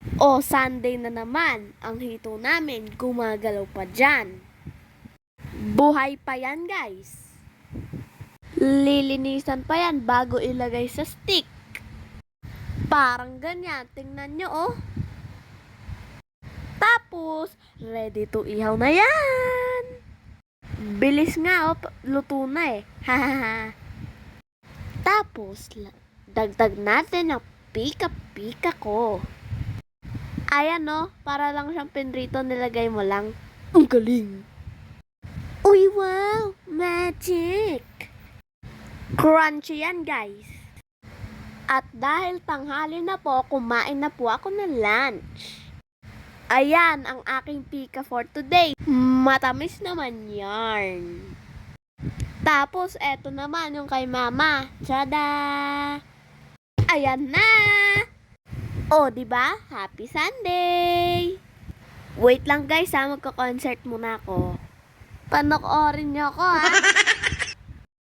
O Sunday na naman, ang hito namin gumagalaw pa dyan. Buhay pa yan guys. Lilinisan pa yan bago ilagay sa stick. Parang ganyan, tingnan nyo oh. Tapos, ready to ihaw na yan. Bilis nga oh, luto na eh. Tapos, dagdag natin ang pika-pika ko. Ayan no, para lang siyang pinrito, nilagay mo lang. Ang galing! Uy, wow! Magic! Crunchy yan, guys. At dahil tanghali na po, kumain na po ako ng lunch. Ayan ang aking pika for today. Matamis naman yarn. Tapos, eto naman yung kay mama. Tada! Ayan na! O, diba? Happy Sunday! Wait lang guys ha, magko-concert muna ako. Panoorin niyo ako ha.